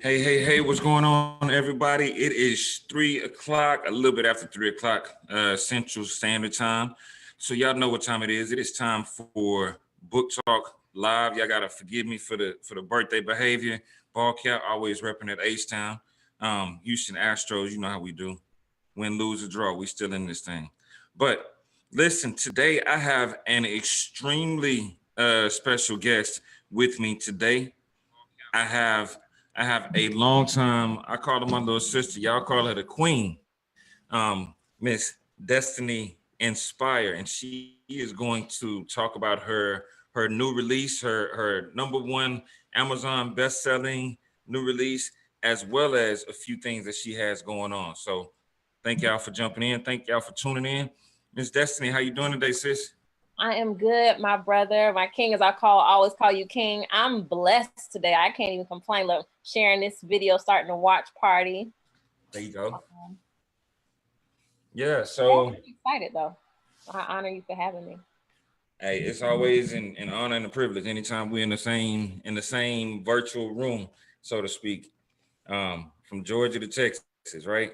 Hey, what's going on, everybody? It is 3 o'clock, a little bit after 3 o'clock, Central Standard Time. So y'all know what time it is. It is time for Book Talk Live. Y'all gotta forgive me for the birthday behavior. Ball cap, always repping at H-Town. Houston Astros, you know how we do. Win, lose, or draw, we still in this thing. But listen, today I have an extremely special guest with me today. I have I have a long time. I call her my little sister. Y'all call her the queen, Miss Destiny Inspire, and she is going to talk about her new release, her #1 Amazon best-selling new release, as well as a few things that she has going on. So, thank y'all for jumping in. Thank y'all for tuning in. Miss Destiny, how you doing today, sis? I am good, my brother, my king, as always call you king. I'm blessed today. I can't even complain. Look, sharing this video, starting a watch party. There you go. Um, Yeah. yeah, So, I'm excited though. I honor you for having me. hey, it's always an honor and a privilege anytime we're in the same virtual room, so to speak. From Georgia to Texas, right?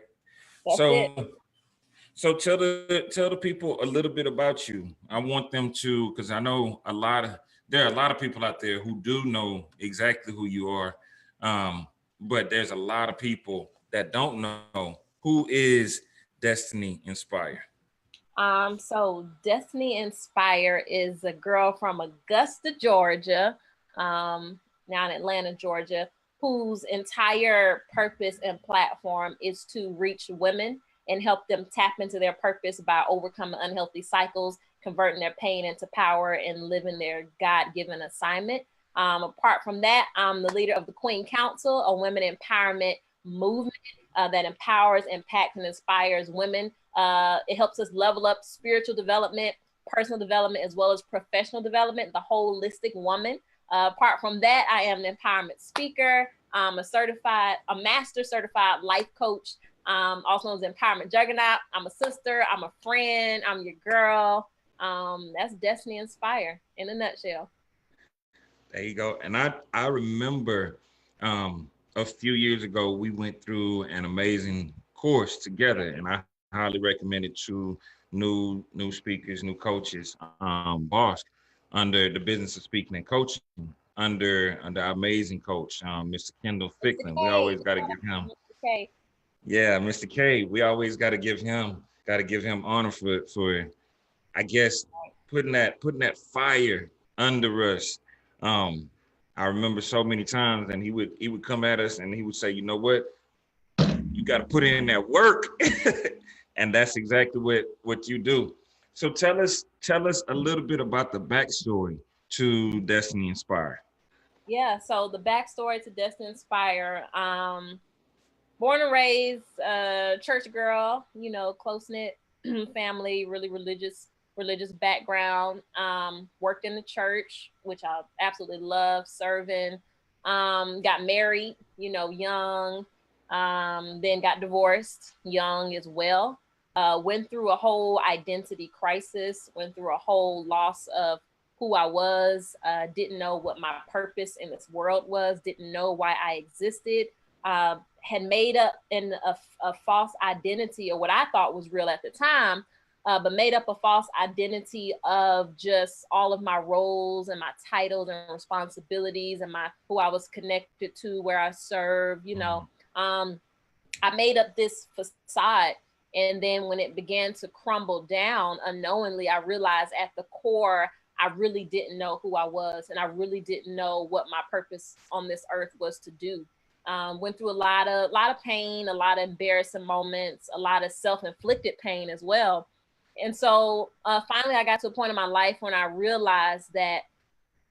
That's So it. so tell the people a little bit about you. I want them to, because I know there are a lot of people out there who do know exactly who you are. But there's a lot of people that don't know who is Destiny Inspire. So Destiny Inspire is a girl from Augusta, Georgia, now in Atlanta, Georgia, whose entire purpose and platform is to reach women and help them tap into their purpose by overcoming unhealthy cycles, converting their pain into power, and living their God-given assignment. Apart from that, I'm the leader of the Queen Council, a women empowerment movement that empowers, impacts, and inspires women. It helps us level up spiritual development, personal development, as well as professional development, the holistic woman. Apart from that, I am an empowerment speaker. I'm a master certified life coach, also known as Empowerment Juggernaut. I'm a sister. I'm a friend. I'm your girl. That's Destiny Inspire in a nutshell. There you go. And I remember a few years ago we went through an amazing course together, and I highly recommend it to new speakers, new coaches. Boss under the business of speaking and coaching under our amazing coach, Mr. Kendall Mr. Ficklin. We K. always got to give him, Mr. K. yeah, Mr. K. We always got to give him honor for I guess putting that fire under us. Um, I remember so many times, and he would come at us, and he would say, "You know what? You got to put in that work," and that's exactly what you do. So tell us a little bit about the backstory to Destiny Inspire. Yeah, so the backstory to Destiny Inspire. Born and raised church girl, close knit family, really religious background. Worked in the church, which I absolutely love serving. Got married, young. Then got divorced young as well. Went through a whole identity crisis. Went through a whole loss of who I was. Didn't know what my purpose in this world was. Didn't know why I existed. Had made up a false identity, or what I thought was real at the time, but made up a false identity of just all of my roles and my titles and responsibilities and my who I was connected to, where I served. I made up this facade. And then when it began to crumble down unknowingly, I realized at the core, I really didn't know who I was, and I really didn't know what my purpose on this earth was to do. Went through a lot of pain, a lot of embarrassing moments, a lot of self-inflicted pain as well. And so finally, I got to a point in my life when I realized that,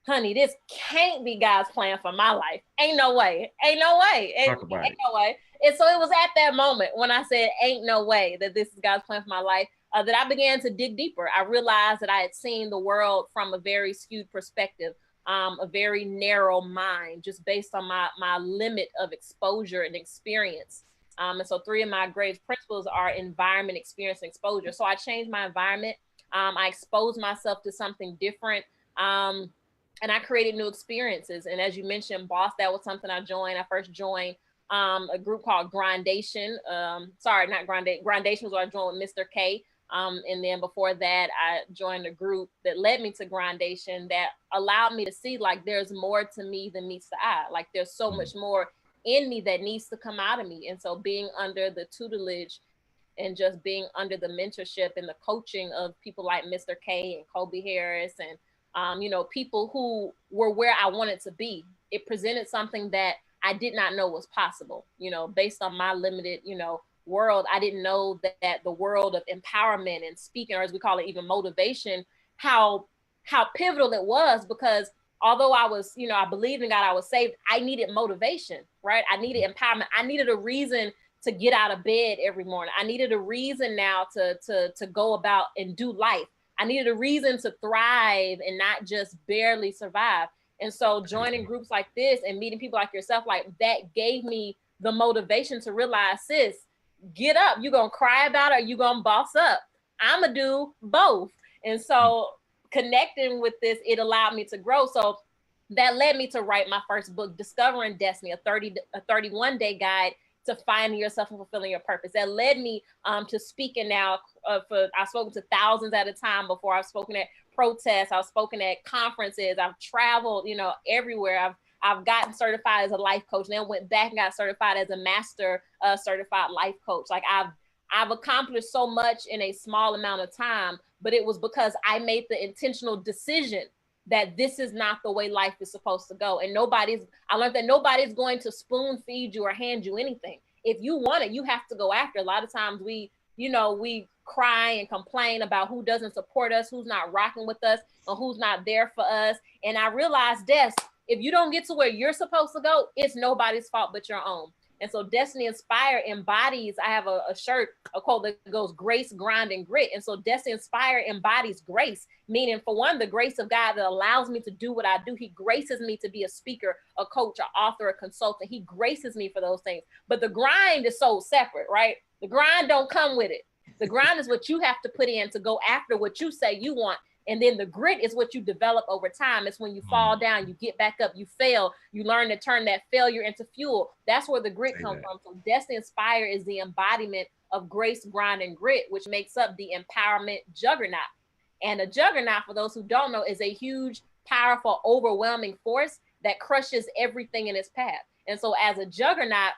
honey, this can't be God's plan for my life. Ain't no way. Ain't no way. Talk about Ain't it. no way. And so it was at that moment when I said, ain't no way that this is God's plan for my life, that I began to dig deeper. I realized that I had seen the world from a very skewed perspective, a very narrow mind, just based on my limit of exposure and experience. And so three of my greatest principles are environment, experience, and exposure. So I changed my environment. I exposed myself to something different. Um, and I created new experiences. And as you mentioned, Boss, that was something I joined. I first joined a group called Grindation. Sorry, not Grindation. Grindation was where I joined with Mr. K. And then before that, I joined a group that led me to Grindation that allowed me to see like there's more to me than meets the eye. Like there's so much more in me that needs to come out of me. And so being under the tutelage and just being under the mentorship and the coaching of people like Mr. K and Kobe Harris and you know, people who were where I wanted to be. It presented something that I did not know was possible, you know, based on my limited, you know, world. I didn't know that the world of empowerment and speaking, or as we call it, even motivation, how pivotal it was, because although I was, you know, I believed in God, I was saved, I needed motivation, right? I needed empowerment. I needed a reason to get out of bed every morning. I needed a reason now to go about and do life. I needed a reason to thrive and not just barely survive. And so joining groups like this and meeting people like yourself, like that gave me the motivation to realize, sis, get up. You gonna cry about it or you gonna boss up? I'ma do both. And so connecting with this, it allowed me to grow. So that led me to write my first book, Discovering Destiny, a 31-day guide to finding yourself and fulfilling your purpose. That led me to speaking now. I've spoken to thousands at a time before. I've spoken at protests. I've spoken at conferences. I've traveled, you know, everywhere. I've gotten certified as a life coach, and then went back and got certified as a master certified life coach. Like I've accomplished so much in a small amount of time, but it was because I made the intentional decision that this is not the way life is supposed to go. And I learned that nobody's going to spoon feed you or hand you anything. If you want it, you have to go after. A lot of times we cry and complain about who doesn't support us, who's not rocking with us, or who's not there for us. And I realized, if you don't get to where you're supposed to go, it's nobody's fault but your own. And so Destiny Inspire embodies, I have a shirt, a quote that goes, grace, grind, and grit. And so Destiny Inspire embodies grace, meaning for one, the grace of God that allows me to do what I do. He graces me to be a speaker, a coach, an author, a consultant. He graces me for those things. But the grind is so separate, right? The grind don't come with it. The grind is what you have to put in to go after what you say you want. And then the grit is what you develop over time. It's when you fall down, you get back up, you fail, you learn to turn that failure into fuel. That's where the grit comes from. So Destiny Inspire is the embodiment of grace, grind, and grit, which makes up the empowerment juggernaut. And a juggernaut, for those who don't know, is a huge, powerful, overwhelming force that crushes everything in its path. And so as a juggernaut,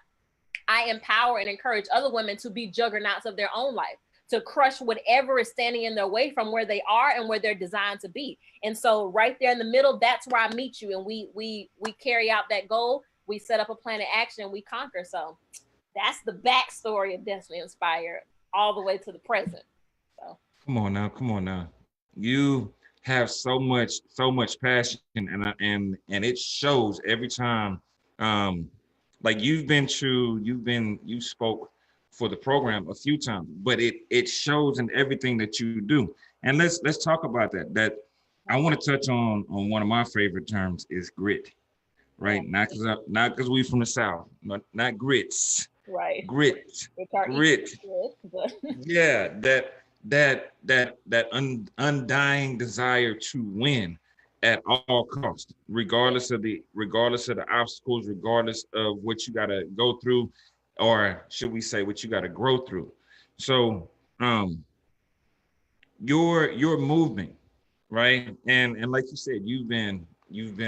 I empower and encourage other women to be juggernauts of their own life, to crush whatever is standing in their way from where they are and where they're designed to be. And so right there in the middle, that's where I meet you. And we carry out that goal. We set up a plan of action and we conquer. So that's the backstory of Destiny Inspire all the way to the present. So come on now. You have so much passion and it shows every time. Like you spoke for the program a few times, but it shows in everything that you do. And let's talk about that. That I want to touch on one of my favorite terms is grit, right? Not because we from the South, not grits, right? Grit. Yeah, that undying desire to win at all costs, regardless of the obstacles, regardless of what you got to go through, or should we say what you got to grow through. So your movement, right? And like you said, you've been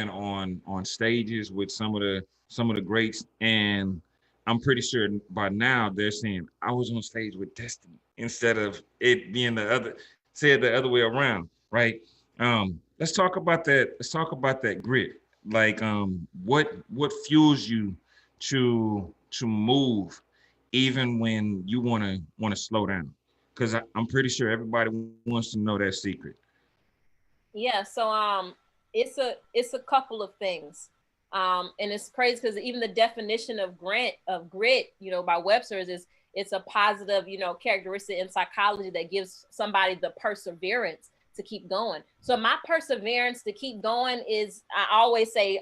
on stages with some of the greats, and I'm pretty sure by now they're saying I was on stage with Destiny instead of it being the other way around, right? Let's talk about that. Let's talk about that grit. Like what fuels you to move even when you want to slow down? Because I'm pretty sure everybody wants to know that secret. Yeah, so it's a couple of things. And it's crazy because even the definition of grit, you know, by Webster's is it's a positive, you know, characteristic in psychology that gives somebody the perseverance to keep going. So my perseverance to keep going is, I always say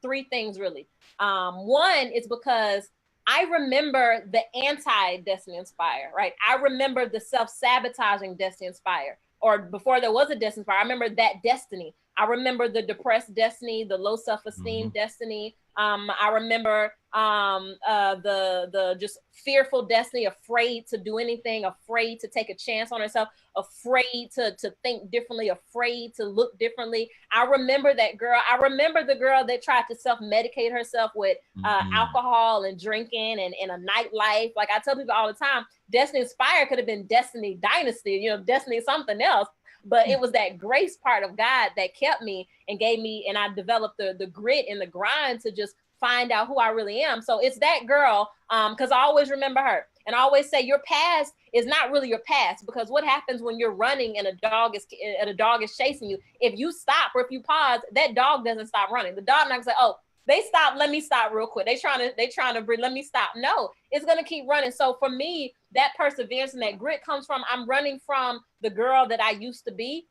three things really. One is because I remember the anti-Destiny Inspire, right? I remember the self-sabotaging Destiny Inspire, or before there was a Destiny Inspire, I remember that Destiny. I remember the depressed Destiny, the low self-esteem Destiny. I remember the just fearful Destiny, afraid to do anything, afraid to take a chance on herself, afraid to think differently, afraid to look differently. I remember that girl. I remember the girl that tried to self-medicate herself with alcohol and drinking and a nightlife. Like I tell people all the time, Destiny Inspired could have been Destiny Dynasty, you know, Destiny something else. But it was that grace part of God that kept me and gave me, and I developed the grit and the grind to just find out who I really am. So it's that girl, because I always remember her. And I always say your past is not really your past, because what happens when you're running and a dog is chasing you? If you stop or if you pause, that dog doesn't stop running. The dog not gonna say, oh, they stopped, let me stop real quick. They trying to breathe, let me stop. No, it's gonna keep running. So for me, that perseverance and that grit comes from, I'm running from the girl that I used to be,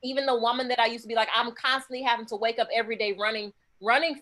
even the woman that I used to be. Like I'm constantly having to wake up every day running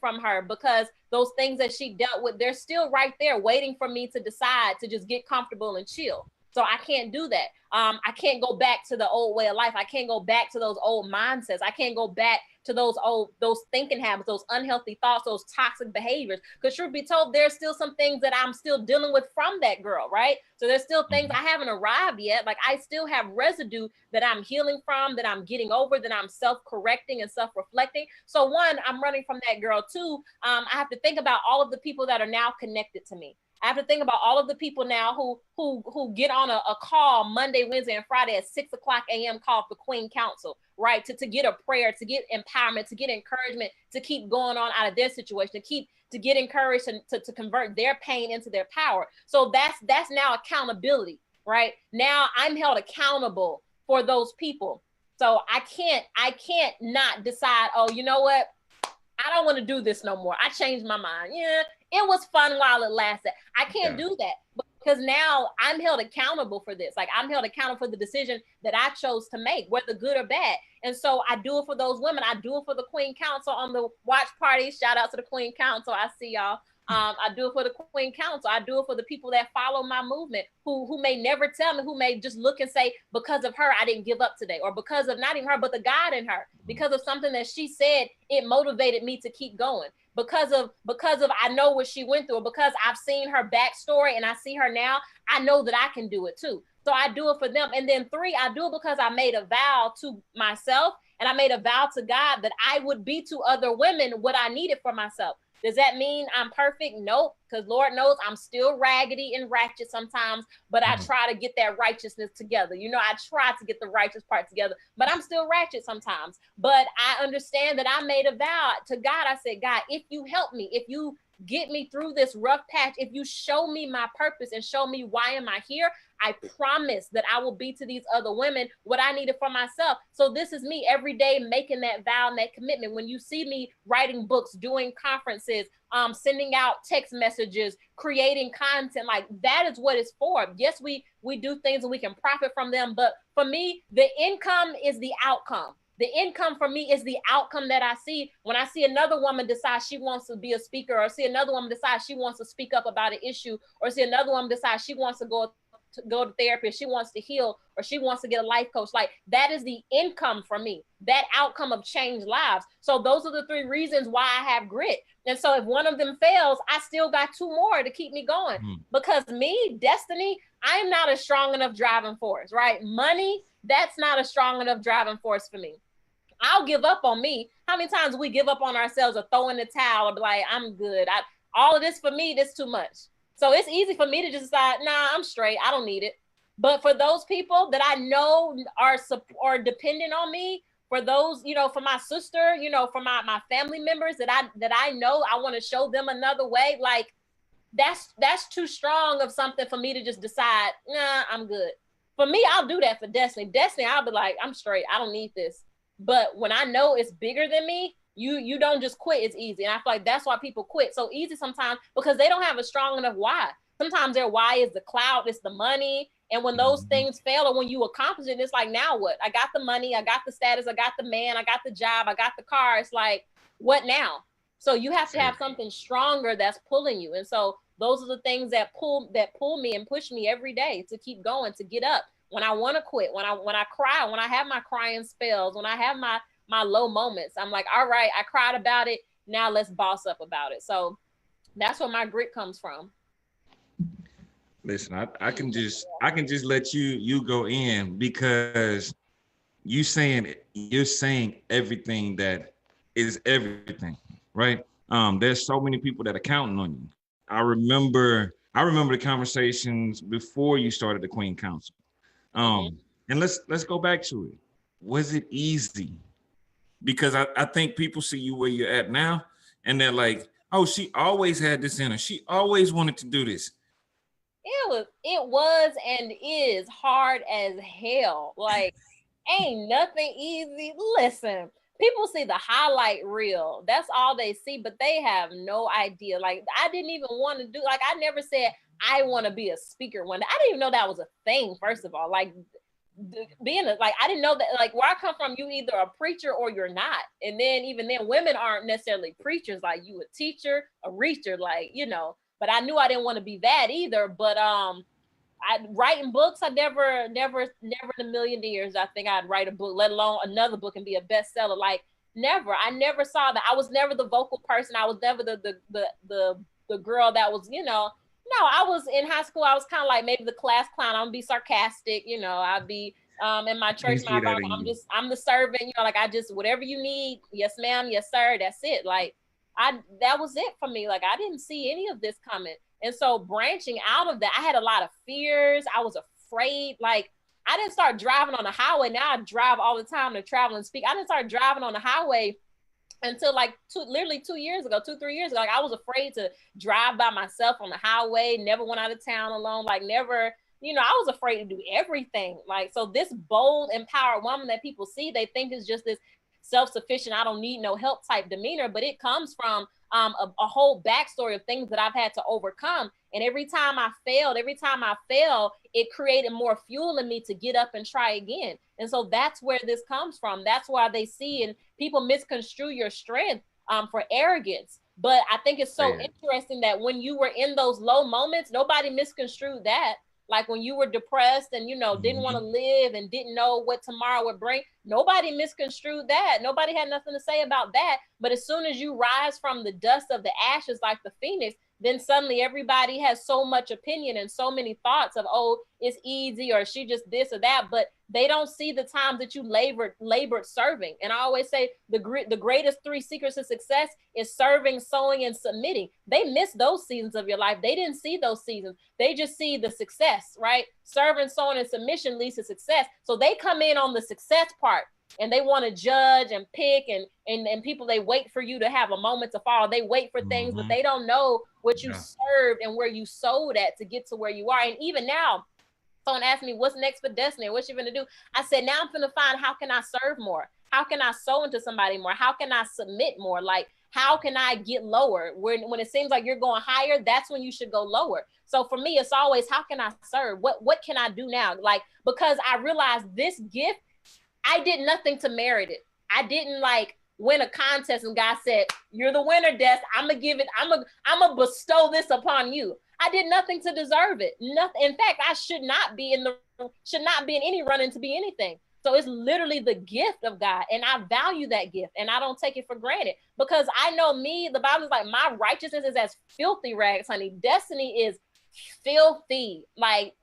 from her, because those things that she dealt with, they're still right there waiting for me to decide to just get comfortable and chill. So I can't do that. I can't go back to the old way of life. I can't go back to those old mindsets. I can't go back to those thinking habits, those unhealthy thoughts, those toxic behaviors. Because truth be told, there's still some things that I'm still dealing with from that girl, right? So there's still things I haven't arrived yet. Like I still have residue that I'm healing from, that I'm getting over, that I'm self-correcting and self-reflecting. So one, I'm running from that girl. Two, I have to think about all of the people that are now connected to me. I have to think about all of the people now who get on a call Monday, Wednesday, and Friday at 6 o'clock a.m. called the Queen Council, right? To get a prayer, to get empowerment, to get encouragement, to keep going on out of their situation, to get encouraged to convert their pain into their power. So that's now accountability, right? Now I'm held accountable for those people. So I can't not decide, oh, you know what? I don't want to do this no more. I changed my mind. Yeah, it was fun while it lasted. I can't do that because now I'm held accountable for this. Like I'm held accountable for the decision that I chose to make, whether good or bad. And so I do it for those women. I do it for the Queen Council on the watch party. Shout out to the Queen Council. I see y'all. I do it for the Queen Council. I do it for the people that follow my movement, who may never tell me, who may just look and say, because of her, I didn't give up today, or because of not even her, but the God in her, because of something that she said, it motivated me to keep going. Because of I know what she went through, or because I've seen her backstory and I see her now, I know that I can do it too. So I do it for them. And then three, I do it because I made a vow to myself, and I made a vow to God that I would be to other women what I needed for myself. Does that mean I'm perfect? Nope, because Lord knows I'm still raggedy and ratchet sometimes, but I try to get that righteousness together. You know, I try to get the righteous part together, but I'm still ratchet sometimes. But I understand that I made a vow to God. I said, God, if you help me, if you get me through this rough patch, if you show me my purpose and show me why am I here, I promise that I will be to these other women what I needed for myself. So this is me every day making that vow and that commitment. When you see me writing books, doing conferences, sending out text messages, creating content, like that is what it's for. Yes, we do things and we can profit from them. But for me, the income is the outcome. The income for me is the outcome that I see when I see another woman decide she wants to be a speaker, or see another woman decide she wants to speak up about an issue, or see another woman decide she wants to go to therapy, she wants to heal, or she wants to get a life coach. Like that is the income for me, that outcome of changed lives. So those are the three reasons why I have grit. And so if one of them fails, I still got two more to keep me going. Because me, Destiny, I'm not a strong enough driving force, right? Money, that's not a strong enough driving force for me. I'll give up on me. How many times we give up on ourselves or throw in the towel or be like, I'm good. All of this for me, this too much. So it's easy for me to just decide, nah, I'm straight. I don't need it. But for those people that I know are dependent on me, for those, you know, for my sister, you know, for my family members that I know, I want to show them another way. Like that's too strong of something for me to just decide, nah, I'm good. For me, I'll do that for Destiny. Destiny, I'll be like, I'm straight. I don't need this. But when I know it's bigger than me, you don't just quit. It's easy. And I feel like that's why people quit so easy sometimes, because they don't have a strong enough why. Sometimes their why is the clout, it's the money. And when those things fail, or when you accomplish it, it's like, now what? I got the money, I got the status, I got the man, I got the job, I got the car. It's like, what now? So you have to have something stronger that's pulling you. And so those are the things that pull me and push me every day to keep going, to get up. When I want to quit, when I cry, when I have my crying spells, when I have my my low moments. I'm like, all right, I cried about it. Now let's boss up about it. So that's where my grit comes from. Listen, I can just let you go in because you're saying everything that is everything, right? There's so many people that are counting on you. I remember the conversations before you started the Queen Council. And let's go back to it. Was it easy? Because I think people see you where you're at now and they're like, oh, she always had this in her. She always wanted to do this. It was and is hard as hell. Like, ain't nothing easy. Listen, people see the highlight reel. That's all they see, but they have no idea. Like, I didn't even want to do, like, I never said I want to be a speaker one day. I didn't even know that was a thing, first of all. Like, being like, I didn't know that, like, where I come from, you either a preacher or you're not. And then even then, women aren't necessarily preachers. Like, you a teacher, a reacher, like, you know. But I knew I didn't want to be that either. But writing books, I never in a million years I think I'd write a book, let alone another book and be a bestseller. Like, never. I never saw that. I was never the vocal person. I was never the girl that was, you know. No, I was in high school. I was kind of like maybe the class clown. I'm gonna be sarcastic, you know. I'd be in my church, I'm the servant, you know, like I just, whatever you need, yes ma'am, yes sir, that's it. Like, that was it for me. Like, I didn't see any of this coming. And so branching out of that, I had a lot of fears. I was afraid. Like, I didn't start driving on the highway. Now I drive all the time to travel and speak. I didn't start driving on the highway until like literally 2 years ago, 2-3 years ago. Like, I was afraid to drive by myself on the highway, never went out of town alone, like never, you know, I was afraid to do everything. Like, so this bold, empowered woman that people see, they think is just this self-sufficient, I don't need no help type demeanor, but it comes from a whole backstory of things that I've had to overcome. And every time I failed, it created more fuel in me to get up and try again. And so that's where this comes from. That's why they see, and people misconstrue your strength for arrogance. But I think it's so interesting that when you were in those low moments, nobody misconstrued that. Like, when you were depressed and, you know, didn't want to live and didn't know what tomorrow would bring, nobody misconstrued that. Nobody had nothing to say about that. But as soon as you rise from the dust of the ashes like the phoenix, then suddenly everybody has so much opinion and so many thoughts of, oh, it's easy, or she just this or that, but they don't see the times that you labored serving. And I always say the greatest 3 secrets of success is serving, sowing, and submitting. They miss those seasons of your life. They didn't see those seasons. They just see the success, right? Serving, sowing, and submission leads to success. So they come in on the success part, and they want to judge and pick, and people, they wait for you to have a moment to fall. They wait for things, but they don't know what you served and where you sowed at to get to where you are. And even now, someone asked me, what's next for Destiny? What you gonna do? I said, now I'm gonna find, how can I serve more? How can I sow into somebody more? How can I submit more? Like, how can I get lower? When it seems like you're going higher, that's when you should go lower. So for me, it's always, how can I serve? What can I do now? Like, because I realized this gift, I did nothing to merit it. I didn't like win a contest and God said, you're the winner, Des. I'm gonna bestow this upon you. I did nothing to deserve it. Nothing. In fact, I should not be in any running to be anything. So it's literally the gift of God. And I value that gift, and I don't take it for granted, because I know me, the Bible is like, my righteousness is as filthy rags, honey. Destiny is filthy. Like,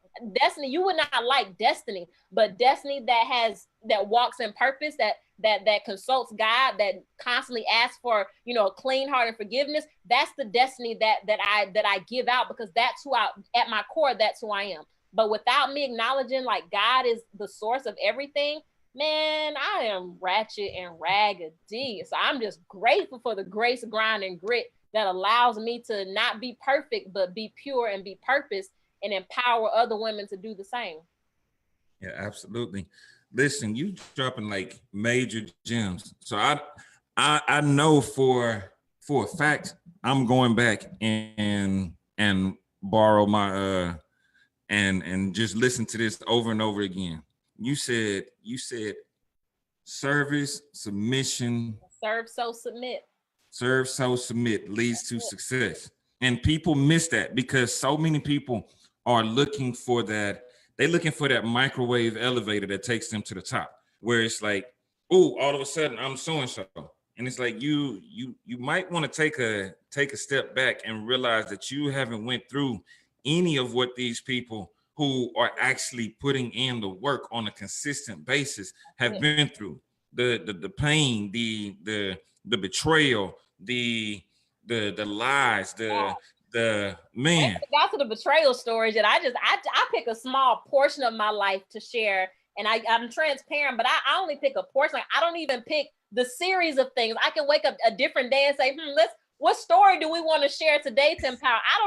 Destiny, you would not like Destiny, but Destiny that walks in purpose, that consults God, that constantly asks for, you know, a clean heart and forgiveness. That's the Destiny that I give out, because that's who at my core, that's who I am. But without me acknowledging like God is the source of everything, man, I am ratchet and raggedy. So I'm just grateful for the grace, grind, and grit that allows me to not be perfect, but be pure and be purposed, and empower other women to do the same. Yeah, absolutely. Listen, you dropping like major gems. So I know for a fact I'm going back and borrow my and just listen to this over and over again. You said service, submission, serve, so submit. Serve, so submit leads to success. And people miss that because so many people are looking for that. They're looking for that microwave elevator that takes them to the top, where it's like, oh, all of a sudden I'm so and so. And it's like you might want to take a step back and realize that you haven't went through any of what these people who are actually putting in the work on a consistent basis have been through. The pain, the betrayal, the lies, the man. Got to the betrayal stories, and I pick a small portion of my life to share, and I'm transparent, but I only pick a portion. Like, I don't even pick the series of things. I can wake up a different day and say, what story do we want to share today to empower? I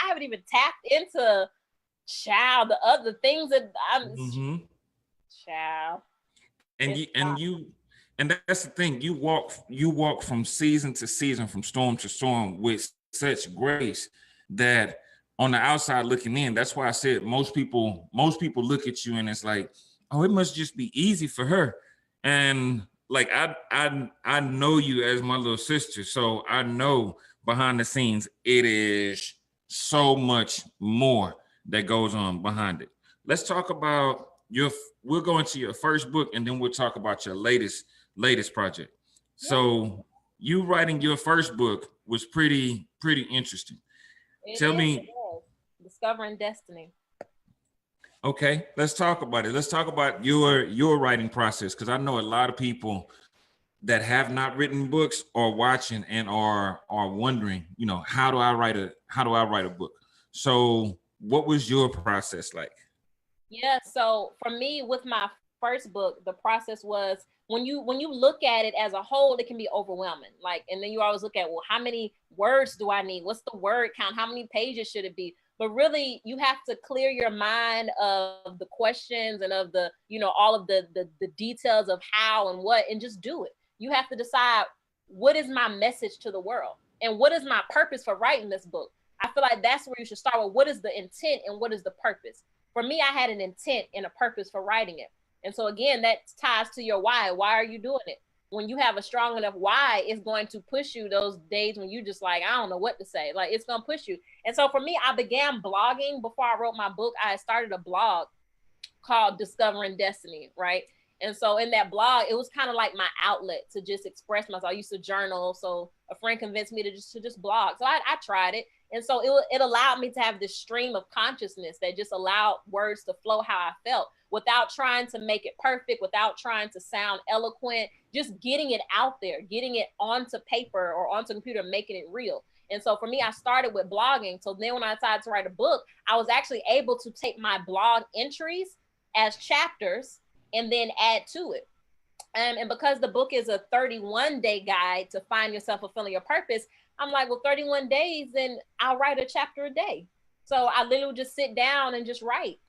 haven't even tapped into the other things that I'm child. And that's the thing. You walk from season to season, from storm to storm with such grace that on the outside looking in, that's why I said most people look at you and it's like, oh, it must just be easy for her. And like I know you as my little sister, so I know behind the scenes it is so much more that goes on behind it. Let's talk about we'll go into your first book and then we'll talk about your latest project. So you writing your first book was pretty interesting. Tell me. Discovering Destiny. Okay, let's talk about it. Let's talk about your writing process, because I know a lot of people that have not written books are watching and are wondering, how do I write a book? So what was your process like? Yeah, so for me with my first book, the process was when you look at it as a whole, it can be overwhelming. Like, and then you always look at, well, how many words do I need? What's the word count? How many pages should it be? But really, you have to clear your mind of the questions and of the, all of the details of how and what, and just do it. You have to decide, what is my message to the world? And what is my purpose for writing this book? I feel like that's where you should start with. What is the intent and what is the purpose? For me, I had an intent and a purpose for writing it. And so again, that ties to your why. Why are you doing it? When you have a strong enough why, it's going to push you those days when you just like, I don't know what to say. Like, it's going to push you. And so for me, I began blogging before I wrote my book. I started a blog called Discovering Destiny, right? And so in that blog, it was kind of like my outlet to just express myself. I used to journal. So a friend convinced me to just blog. So I tried it. And so it allowed me to have this stream of consciousness that just allowed words to flow how I felt without trying to make it perfect, without trying to sound eloquent, just getting it out there, getting it onto paper or onto computer, making it real. And so for me, I started with blogging. So then when I decided to write a book, I was actually able to take my blog entries as chapters and then add to it. And because the book is a 31-day guide to find yourself fulfilling your purpose, I'm like, well, 31 days, then I'll write a chapter a day. So I literally would just sit down and just write.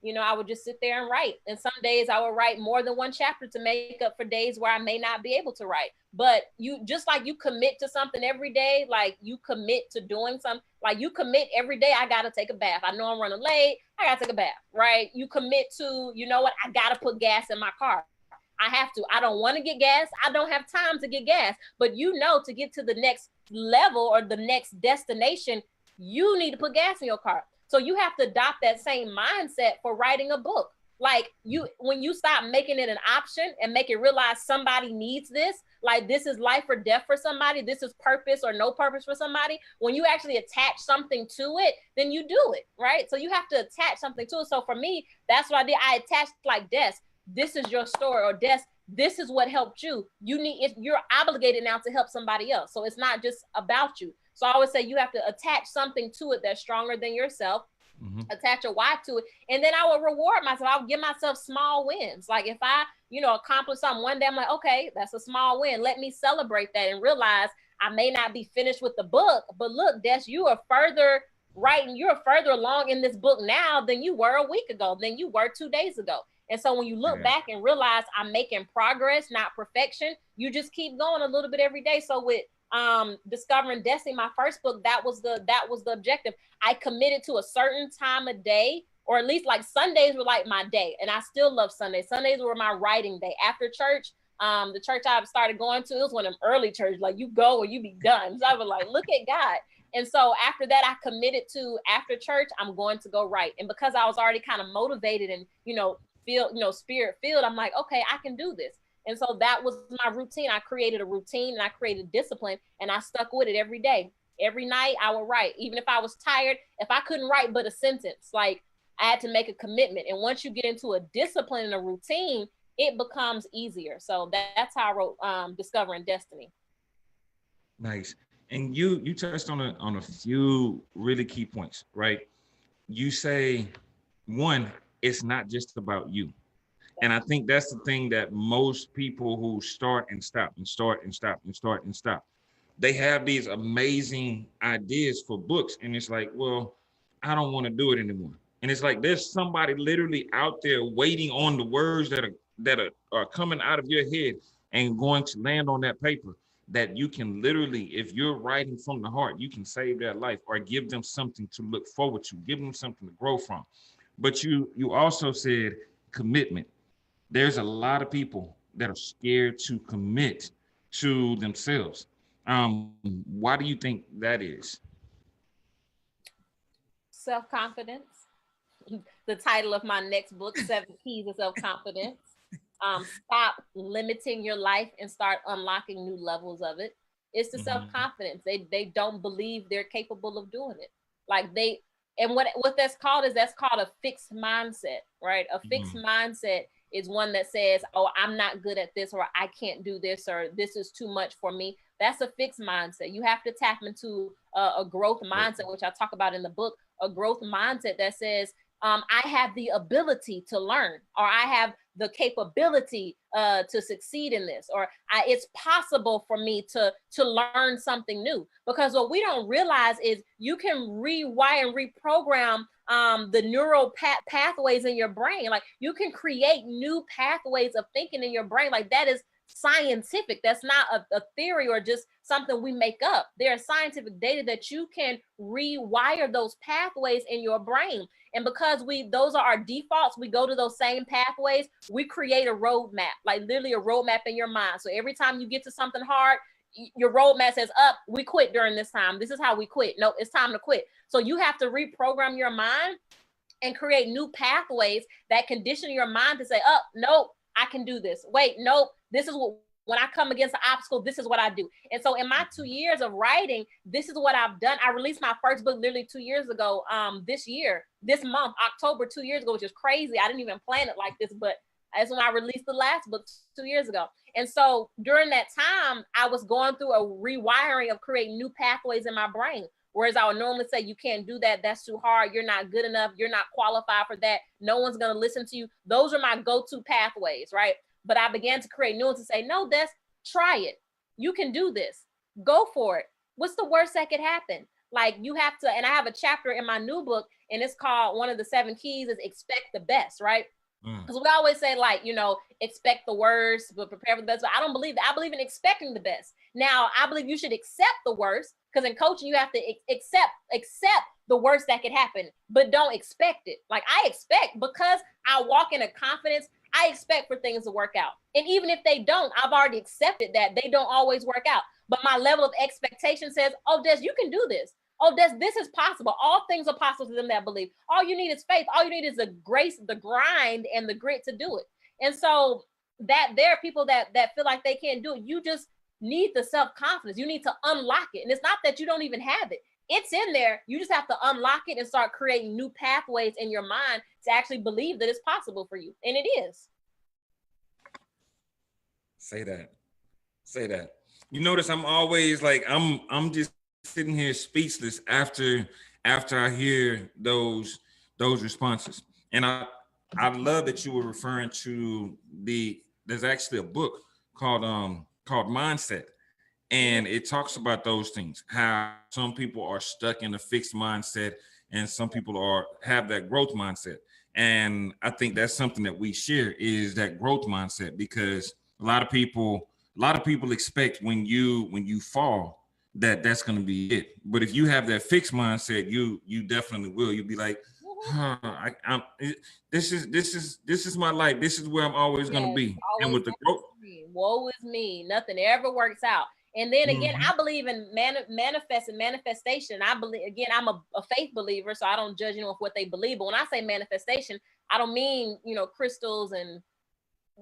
I would just sit there and write. And some days I would write more than one chapter to make up for days where I may not be able to write. But you, just like you commit to something every day, like you commit to doing something, like you commit every day, I got to take a bath. I know I'm running late. I got to take a bath, right? You commit to, you know what? I got to put gas in my car. I have to. I don't want to get gas. I don't have time to get gas. But to get to the next level or the next destination, you need to put gas in your car. So you have to adopt that same mindset for writing a book. Like when you stop making it an option and make it realize somebody needs this, like this is life or death for somebody, this is purpose or no purpose for somebody. When you actually attach something to it, then you do it, right? So you have to attach something to it. So for me, that's what I did. I attached like Des, this is your story, or Des, this is what helped you. You're obligated now to help somebody else. So it's not just about you. So I always say you have to attach something to it that's stronger than yourself, attach a why to it. And then I will reward myself. I would give myself small wins. Like if I, accomplish something one day, I'm like, okay, that's a small win. Let me celebrate that and realize I may not be finished with the book, but look, Des, you're further along in this book now than you were a week ago, than you were 2 days ago. And so when you look back and realize I'm making progress, not perfection, you just keep going a little bit every day. So with Discovering Destiny, my first book, that was the objective. I committed to a certain time of day, or at least like Sundays were like my day. And I still love Sundays. Sundays were my writing day. After church, the church I started going to, it was one of them early churches, like you go or you be done. So I was like, look at God. And so after that, I committed to after church, I'm going to go write. And because I was already kind of motivated and, spirit filled, I'm like, okay, I can do this. And so that was my routine. I created a routine and I created discipline, and I stuck with it every day. Every night I would write, even if I was tired, if I couldn't write but a sentence, like I had to make a commitment. And once you get into a discipline and a routine, it becomes easier. So that's how I wrote Discovering Destiny. Nice. And you touched on a few really key points, right? You say, one, it's not just about you. And I think that's the thing that most people who start and stop and start and stop and start and stop, they have these amazing ideas for books. And it's like, well, I don't want to do it anymore. And it's like there's somebody literally out there waiting on the words that are coming out of your head and going to land on that paper, that you can literally, if you're writing from the heart, you can save their life or give them something to look forward to, give them something to grow from. But you also said commitment. There's a lot of people that are scared to commit to themselves. Why do you think that is? Self-confidence. The title of my next book, 7 Keys of Self-Confidence. Stop limiting your life and start unlocking new levels of it. It's the self-confidence. They don't believe they're capable of doing it. Like and what that's called a fixed mindset, right? A fixed mindset is one that says, oh, I'm not good at this, or I can't do this, or this is too much for me. That's a fixed mindset. You have to tap into a growth mindset, which I talk about in the book, a growth mindset that says, I have the ability to learn, or I have the capability to succeed in this, or it's possible for me to learn something new. Because what we don't realize is you can rewire and reprogram the neural pathways in your brain. Like you can create new pathways of thinking in your brain. Like that is scientific. That's not a theory or just something we make up. There's scientific data that you can rewire those pathways in your brain. And because those are our defaults, we go to those same pathways, we create a roadmap, like literally a roadmap in your mind. So every time you get to something hard, your roadmap says, we quit during this time. This is how we quit. No, it's time to quit. So you have to reprogram your mind and create new pathways that condition your mind to say, nope, I can do this. Wait, nope, this is when I come against an obstacle, this is what I do. And so in my 2 years of writing, this is what I've done. I released my first book literally 2 years ago, this month, October, 2 years ago, which is crazy. I didn't even plan it like this, but that's when I released the last book 2 years ago. And so during that time, I was going through a rewiring of creating new pathways in my brain. Whereas I would normally say, you can't do that. That's too hard. You're not good enough. You're not qualified for that. No one's going to listen to you. Those are my go-to pathways, right? But I began to create new ones and say, no, try it. You can do this. Go for it. What's the worst that could happen? Like you have to, and I have a chapter in my new book, and it's called, one of the 7 keys is expect the best, right? Because we always say, like, expect the worst, but prepare for the best. But I don't believe that. I believe in expecting the best. Now, I believe you should accept the worst, because in coaching, you have to accept the worst that could happen, but don't expect it. Like I expect, because I walk in a confidence, I expect for things to work out. And even if they don't, I've already accepted that they don't always work out. But my level of expectation says, oh, Des, you can do this. Oh, Des, this is possible. All things are possible to them that believe. All you need is faith. All you need is the grace, the grind, and the grit to do it. And so that there are people that feel like they can't do it. You just need the self-confidence. You need to unlock it. And it's not that you don't even have it. It's in there. You just have to unlock it and start creating new pathways in your mind to actually believe that it's possible for you. And it is. Say that. You notice I'm always like, I'm just sitting here speechless after I hear those responses. And I love that you were referring to there's actually a book called Mindset. And it talks about those things, how some people are stuck in a fixed mindset and some people have that growth mindset. And I think that's something that we share, is that growth mindset, because a lot of people expect when you fall that's going to be it. But if you have that fixed mindset, you definitely will. You'll be like, this is my life. This is where I'm always going to be. And with the growth, woe is me. Nothing ever works out. And then again, I believe in manifestation. I believe, again, I'm a faith believer, so I don't judge anyone for what they believe. But when I say manifestation, I don't mean, crystals and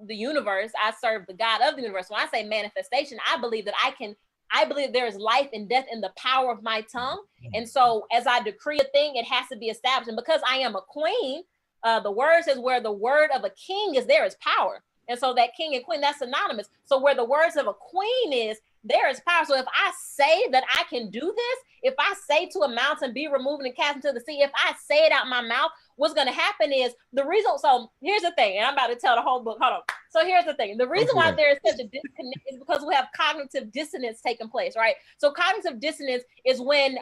the universe. I serve the God of the universe. When I say manifestation, I believe there is life and death in the power of my tongue. And so as I decree a thing, it has to be established. And because I am a queen, the word says where the word of a king is, there is power. And so that king and queen, that's synonymous. So where the words of a queen is, there is power. So if I say that I can do this, if I say to a mountain, be removed and cast into the sea, if I say it out my mouth, what's going to happen is the reason. So here's the thing, and I'm about to tell the whole book. Hold on. So here's the thing. The reason why there is such a disconnect is because we have cognitive dissonance taking place, right? So cognitive dissonance is when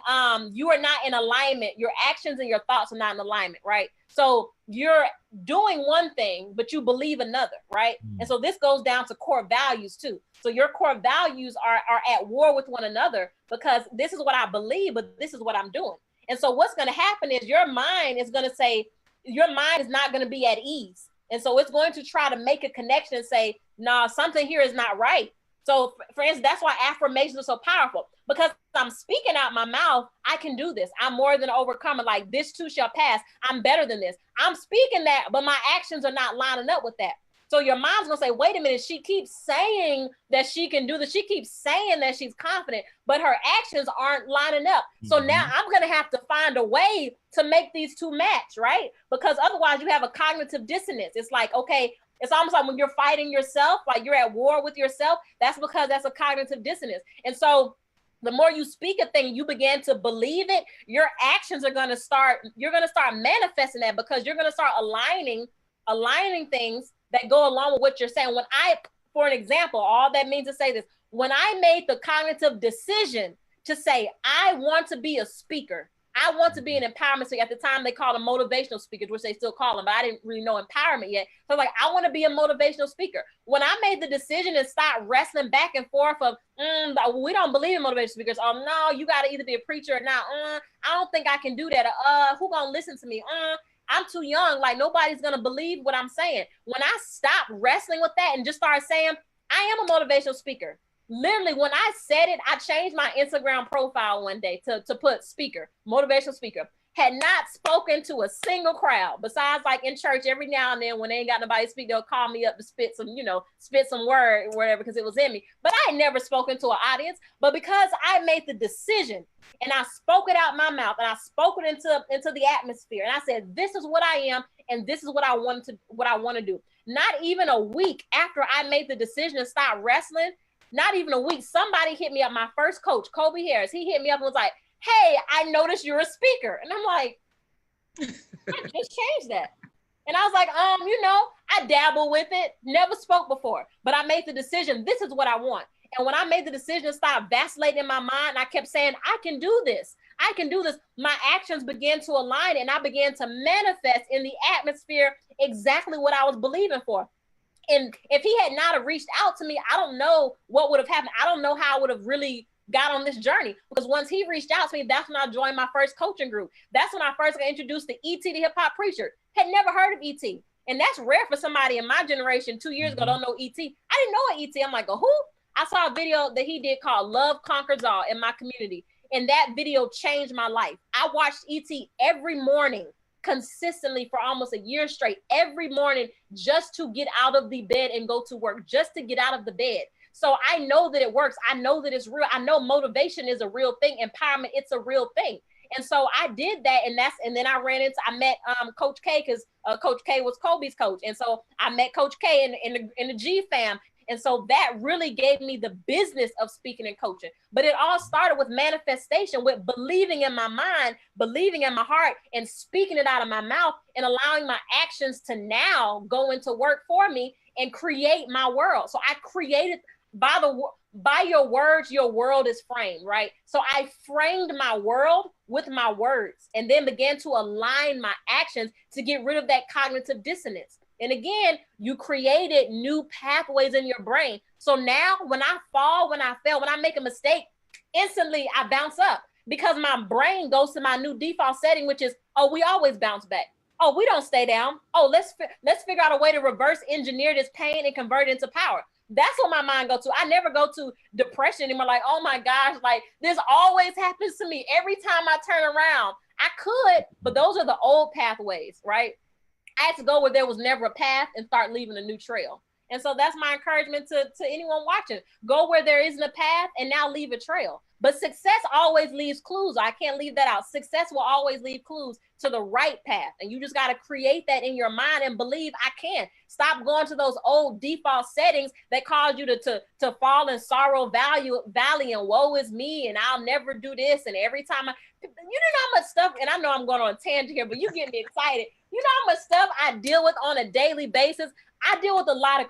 you are not in alignment. Your actions and your thoughts are not in alignment, right? So you're doing one thing, but you believe another, right? And so this goes down to core values too. So your core values are at war with one another because this is what I believe, but this is what I'm doing. And so what's going to happen is your mind is going to say, your mind is not going to be at ease. And so it's going to try to make a connection and say, nah, something here is not right. So for instance, that's why affirmations are so powerful, because I'm speaking out my mouth. I can do this. I'm more than overcomer. Like this too shall pass. I'm better than this. I'm speaking that, but my actions are not lining up with that. So your mom's gonna say, wait a minute, she keeps saying that she can do this. She keeps saying that she's confident, but her actions aren't lining up. So now I'm gonna have to find a way to make these two match, right? Because otherwise you have a cognitive dissonance. It's like, okay, it's almost like when you're fighting yourself, like you're at war with yourself, that's because that's a cognitive dissonance. And so the more you speak a thing, you begin to believe it, your actions are gonna start, you're gonna start manifesting that because you're gonna start aligning things that go along with what you're saying. When for an example, all that means to say this, when I made the cognitive decision to say, I want to be a speaker, I want to be an empowerment speaker. At the time they called them motivational speakers, which they still call them, but I didn't really know empowerment yet. So like, I want to be a motivational speaker. When I made the decision and start wrestling back and forth of, we don't believe in motivational speakers. Oh no, you got to either be a preacher or not. I don't think I can do that. Who gonna listen to me? I'm too young. Like nobody's going to believe what I'm saying. When I stopped wrestling with that and just started saying, I am a motivational speaker. Literally, when I said it, I changed my Instagram profile one day to put speaker, motivational speaker. Had not spoken to a single crowd besides like in church every now and then when they ain't got nobody to speak, they'll call me up to spit some word or whatever because it was in me. But I had never spoken to an audience. But because I made the decision and I spoke it out my mouth and I spoke it into the atmosphere and I said, this is what I am and this is what I want to do. Not even a week after I made the decision to stop wrestling, not even a week, somebody hit me up. My first coach, Kobe Harris, he hit me up and was like, hey, I noticed you're a speaker. And I'm like, I just changed that. And I was like, I dabble with it, never spoke before, but I made the decision, this is what I want. And when I made the decision to stop vacillating in my mind, I kept saying, I can do this. I can do this. My actions began to align and I began to manifest in the atmosphere exactly what I was believing for. And if he had not have reached out to me, I don't know what would have happened. I don't know how I would have really got on this journey, because once he reached out to me, that's when I joined my first coaching group. That's when I first got introduced to E.T. the hip hop preacher. Had never heard of E.T. And that's rare for somebody in my generation 2 years ago don't know E.T. I didn't know E.T. I'm like, who? I saw a video that he did called Love Conquers All in my community. And that video changed my life. I watched E.T. every morning consistently for almost a year straight, every morning, just to get out of the bed and go to work, just to get out of the bed. So I know that it works. I know that it's real. I know motivation is a real thing. Empowerment, it's a real thing. And so I did that. And then I met Coach K, because Coach K was Kobe's coach. And so I met Coach K in the G fam. And so that really gave me the business of speaking and coaching. But it all started with manifestation, with believing in my mind, believing in my heart, and speaking it out of my mouth, and allowing my actions to now go into work for me and create my world. So I created, by your words, your world is framed, right? So I framed my world with my words and then began to align my actions to get rid of that cognitive dissonance. And again, you created new pathways in your brain. So now when I fall, when I fail, when I make a mistake, instantly I bounce up, because my brain goes to my new default setting, which is, oh, we always bounce back. Oh, we don't stay down. Oh, let's figure out a way to reverse engineer this pain and convert it into power. That's what my mind goes to. I never go to depression anymore. Like, oh my gosh, like this always happens to me. Every time I turn around, I could, but those are the old pathways, right? I had to go where there was never a path and start leaving a new trail. And so that's my encouragement to anyone watching. Go where there isn't a path and now leave a trail. But success always leaves clues. I can't leave that out. Success will always leave clues to the right path. And you just got to create that in your mind and believe I can. Stop going to those old default settings that cause you to fall in sorrow, valley, and woe is me, and I'll never do this. And every time you know how much stuff, and I know I'm going on a tangent here, but you get me excited. You know how much stuff I deal with on a daily basis. I deal with a lot of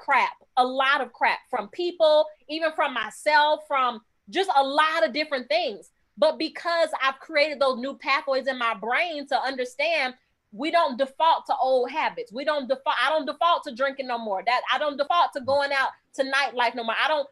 crap from people, even from myself, from just a lot of different things. But because I've created those new pathways in my brain to understand, we don't default to old habits. I don't default to drinking no more. I don't default to going out to nightlife no more. I don't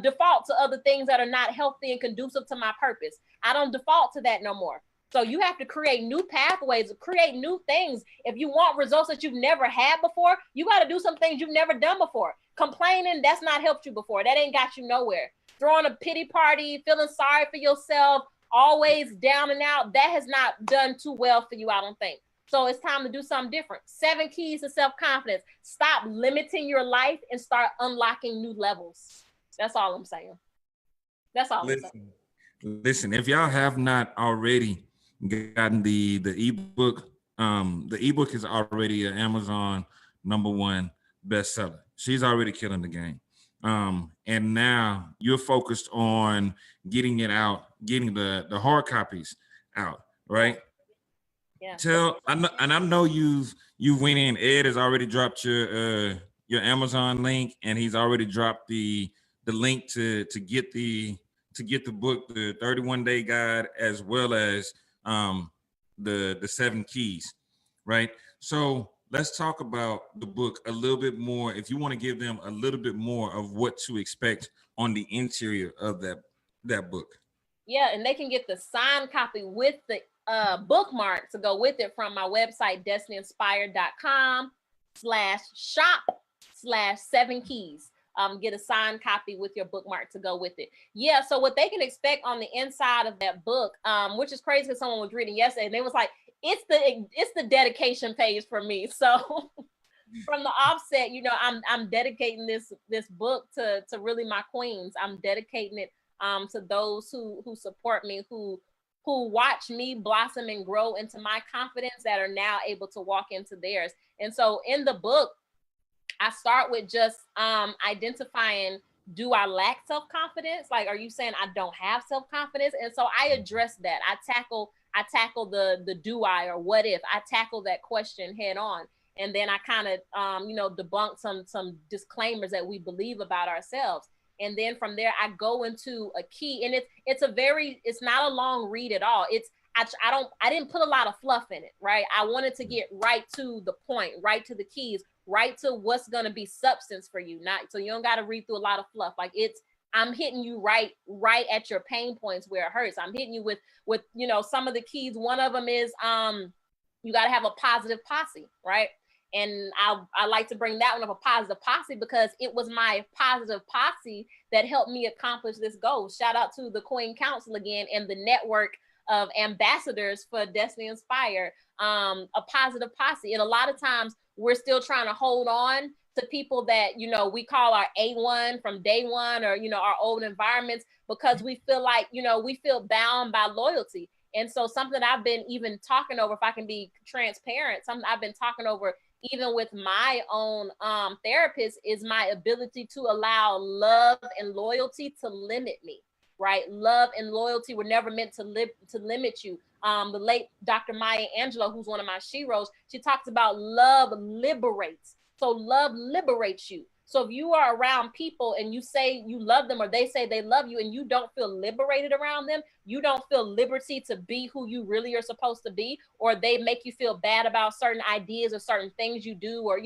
default to other things that are not healthy and conducive to my purpose. I don't default to that no more. So you have to create new pathways, create new things. If you want results that you've never had before, you got to do some things you've never done before. Complaining, that's not helped you before. That ain't got you nowhere. Throwing a pity party, feeling sorry for yourself, always down and out, that has not done too well for you, I don't think. So it's time to do something different. 7 keys to self-confidence. Stop limiting your life and start unlocking new levels. That's all I'm saying. That's all I'm saying. Listen, if y'all have not already gotten the ebook, the ebook is already an Amazon #1 bestseller. She's already killing the game. And now you're focused on getting it out, getting the hard copies out, right? Yeah. I know you went in. Ed has already dropped your Amazon link, and he's already dropped the link to get the book, the 31-day guide, as well as the 7 keys, right? So let's talk about the book a little bit more. If you want to give them a little bit more of what to expect on the interior of that book. Yeah, and they can get the signed copy with the bookmark to go with it from my website, destinyinspired.com/shop/7keys. Get a signed copy with your bookmark to go with it. Yeah, so what they can expect on the inside of that book, which is crazy because someone was reading yesterday and they was like, it's the dedication page for me. So from the offset, you know, I'm dedicating this book to really my queens. I'm dedicating it to those who support me, who watch me blossom and grow into my confidence, that are now able to walk into theirs. And so in the book, I start with just identifying, do I lack self-confidence? Like, are you saying I don't have self-confidence? And so I address that. I tackle the do I, or what if. I tackle that question head on. And then I kind of, debunk some disclaimers that we believe about ourselves. And then from there, I go into a key, and it's not a long read at all. I didn't put a lot of fluff in it, right? I wanted to get right to the point, right to the keys, right to what's going to be substance for you. Not so you don't got to read through a lot of fluff. Like I'm hitting you right at your pain points where it hurts. I'm hitting you with some of the keys. One of them is you got to have a positive posse, right? And I like to bring that one up, a positive posse, because it was my positive posse that helped me accomplish this goal. Shout out to the Queen Council again and the network of ambassadors for Destiny Inspired, a positive posse. And a lot of times we're still trying to hold on to people that, we call our A1 from day one, or, our old environments, because we feel like, we feel bound by loyalty. And so something I've been even talking over, if I can be transparent, something I've been talking over even with my own therapist, is my ability to allow love and loyalty to limit me, right? Love and loyalty were never meant to limit you. The late Dr. Maya Angelou, who's one of my sheroes, she talks about love liberates. So love liberates you. So if you are around people and you say you love them, or they say they love you, and you don't feel liberated around them, you don't feel liberty to be who you really are supposed to be, or they make you feel bad about certain ideas or certain things you do, or,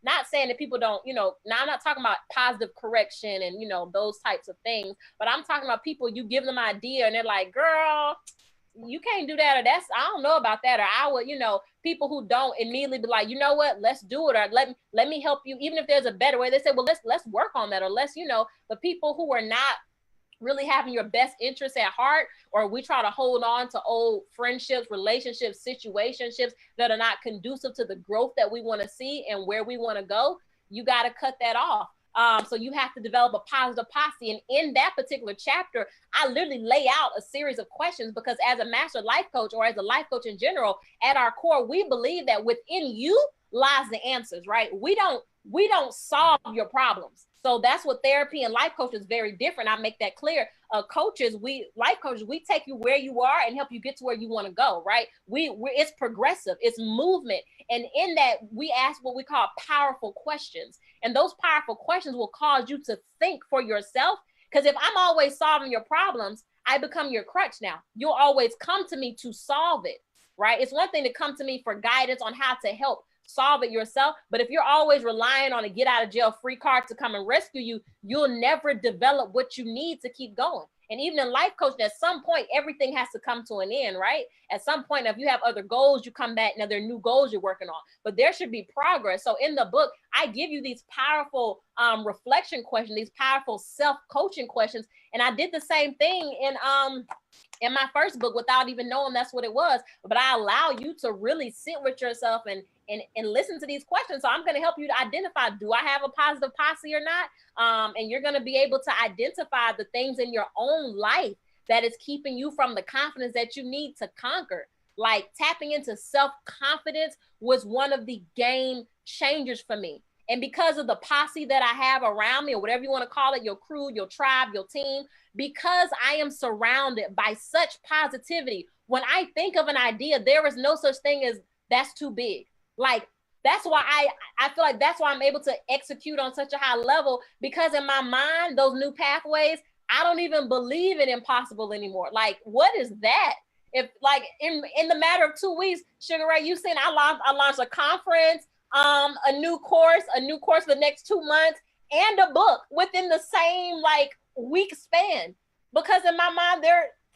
not saying that people don't, now I'm not talking about positive correction and, those types of things, but I'm talking about people, you give them an idea and they're like, girl, you can't do that, or I don't know about that, or I would, people who don't immediately be like, you know what, let's do it, or let me help you, even if there's a better way. They say, well, let's work on that, or let's, the people who are not really having your best interests at heart, or we try to hold on to old friendships, relationships, situationships that are not conducive to the growth that we want to see and where we want to go. you got to cut that off. So you have to develop a positive posse. And in that particular chapter, I literally lay out a series of questions, because as a master life coach, or as a life coach in general, at our core, we believe that within you lies the answers, right? We don't solve your problems. So that's what therapy and life coach is very different. I make that clear. Life coaches, we take you where you are and help you get to where you want to go, right? It's progressive, it's movement. And in that, we ask what we call powerful questions. And those powerful questions will cause you to think for yourself. Because if I'm always solving your problems, I become your crutch now. You'll always come to me to solve it, right? It's one thing to come to me for guidance on how to help solve it yourself. But if you're always relying on a get out of jail free card to come and rescue you, you'll never develop what you need to keep going. And even in life coaching, at some point, everything has to come to an end, right? At some point, if you have other goals, you come back, now there are new goals you're working on, but there should be progress. So in the book, I give you these powerful reflection questions, these powerful self-coaching questions. And I did the same thing in my first book without even knowing that's what it was. But I allow you to really sit with yourself and listen to these questions. So I'm going to help you to identify, do I have a positive posse or not? And you're going to be able to identify the things in your own life that is keeping you from the confidence that you need to conquer. Like tapping into self-confidence was one of the game changers for me. And because of the posse that I have around me, or whatever you want to call it, your crew, your tribe, your team, because I am surrounded by such positivity, when I think of an idea, there is no such thing as that's too big. Like, that's why I feel like that's why I'm able to execute on such a high level, because in my mind, those new pathways, I don't even believe in impossible anymore. Like, what is that? If like in the matter of 2 weeks, Sugar Ray, you seen I launched a conference, a new course for the next 2 months, and a book within the same like week span. Because in my mind,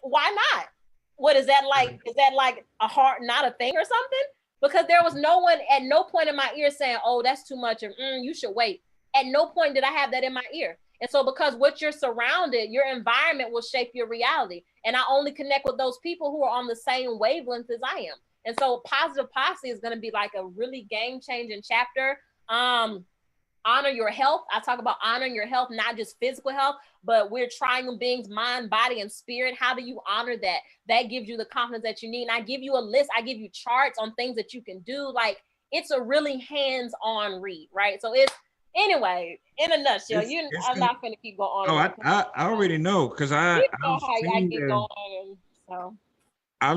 why not? What is that like? Is that like a heart, not a thing or something? Because there was no one at no point in my ear saying, oh, that's too much, or you should wait. At no point did I have that in my ear. And so because what you're surrounded, your environment will shape your reality. And I only connect with those people who are on the same wavelength as I am. And so positive posse is going to be like a really game-changing chapter. Honor your health. I talk about honoring your health, not just physical health, but we're triune beings, mind, body, and spirit. How do you honor that? That gives you the confidence that you need. And I give you a list. I give you charts on things that you can do. Like, it's a really hands-on read, right? So it's, anyway, in a nutshell, I'm not going to keep going on. Oh, I already know, because I've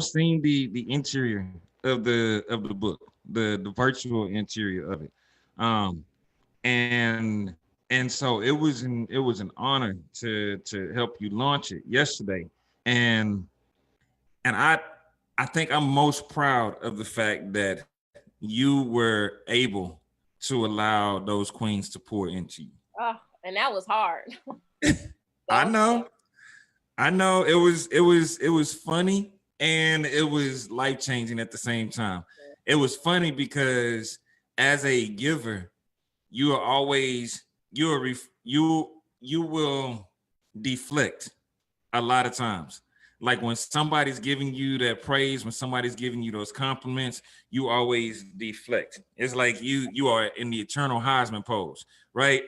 seen the interior of the book, the virtual interior of it. And so it was an honor to help you launch it yesterday. And I think I'm most proud of the fact that you were able to allow those queens to pour into you. Oh, and that was hard. I know. It was funny, and it was life-changing at the same time. It was funny because as a giver, you are always, you will deflect a lot of times. Like when somebody's giving you that praise, when somebody's giving you those compliments, you always deflect. It's like you are in the eternal Heisman pose, right?